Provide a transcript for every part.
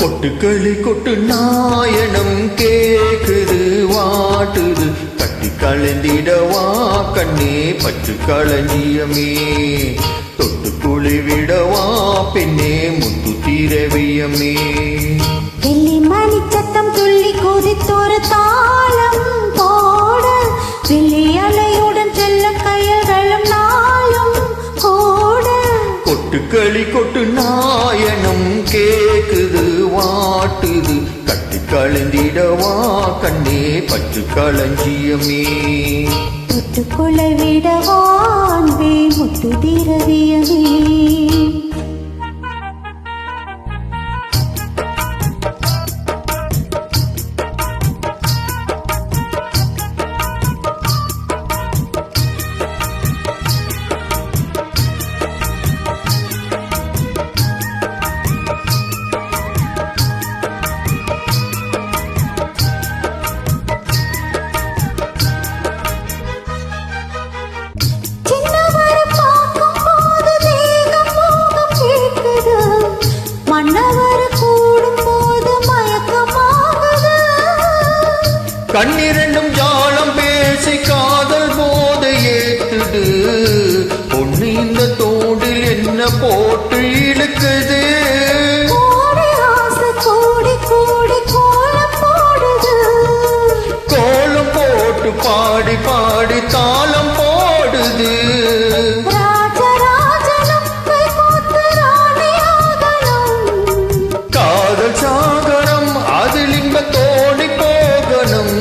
கொட்டுக்களி கொட்டு நாயனம் கேக்குது வாட்டுது கட்டி கலந்திடவா கண்ணே பட்டு களஞ்சியமே தொட்டு குழி விடவா பெண்ணே முத்து திரவியமே வெள்ளி மணி சத்தம் துள்ளி குதித்தொரு தாளம் போட வெள்ளி அலையுடன் செல்ல கையர்களும் நாளும் கூட கொட்டுக்களி கொட்டு நாயனம் கேக்குது வாட்டுது கட்டி கலந்திடவா கண்ணே பட்டு களஞ்சியமே தொட்டு கொலை விடவான்பே முத்து திரவியமே கண்ணிரண்டும் ஜாலம் பேசி காதல் போதை ஏத்துது பொண்ணு இந்த தோண்டில் என்ன போட்டு இழுக்குது கோலம் போட்டு பாடி பாடி தாளம் போடுது காதல் சாகரம் அதில் இன்ப தோணி போகணும்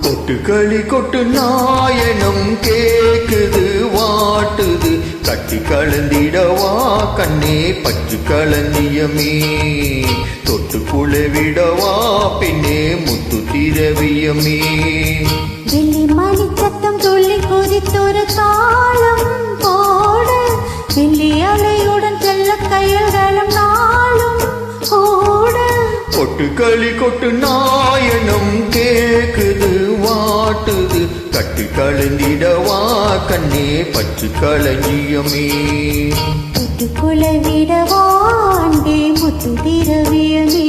கொட்டுக்களி கொட்டு நாயனம் கேக்குது வாட்டுது கட்டி கலந்திடவா கண்ணே பட்டு களஞ்சியமே தொட்டு குழவிடவா பெண்ணே முத்து திரவியமே வெள்ளி மணி சத்தம் துள்ளி குதித்தொரு தாளம் போட வெள்ளி அலையுடன் செல்ல கையர்களும் நாளும் கூட கொட்டுக்களி கொட்டு நாயனம் கேக்குது வாட்டுது கட்டி கலந்திடவா கண்ணே பட்டு களஞ்சியமே தொட்டு கொலை விடவான்பே முத்து திரவியமே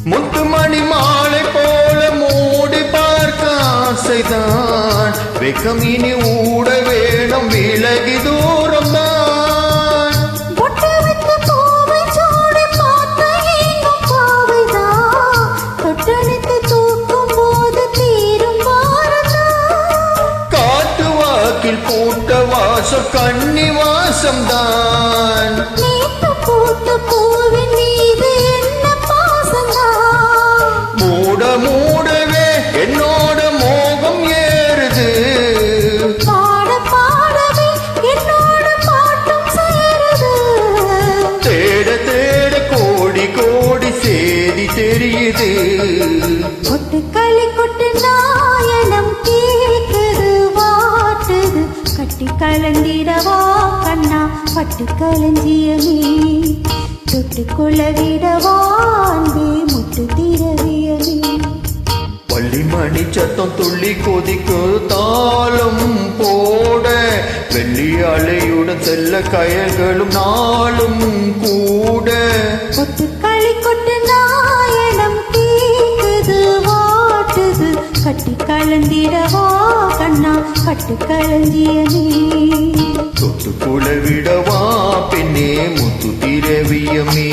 முத்துமணி மாலை போல மூடி பார்க்க ஆசைதான் வெக்கம் இனி ஊட வேணும் விலகி தூரம் தான் காட்டு வாக்கில் பூட்ட வாசம் கண்ணி வாசம் தான் மூடவே என்னோட மோகம் ஏறுது தேட தேட கோடி கோடி சேதி தெரியுது கொட்டுக்களி கொட்டு நாயனம் கேக்குது வாட்டுது கட்டி கலந்திடவா கண்ணா பட்டு களஞ்சியமே தொட்டு குழவிடவான்பே முத்து திரவியமே வள்ளிமணி சத்தம் துள்ளி கொதிக்கு தாளம் போட வெள்ளி அலையுடன் செல்ல கயல்களும் நாளும் கூட கொட்டுக்களி கொட்டு நாயனம் கேக்குது வாட்டுது கட்டி கலந்திடவா கண்ணா பட்டு களஞ்சியமே தொட்டு குழவிடவா பெண்ணே முத்து திரவியமே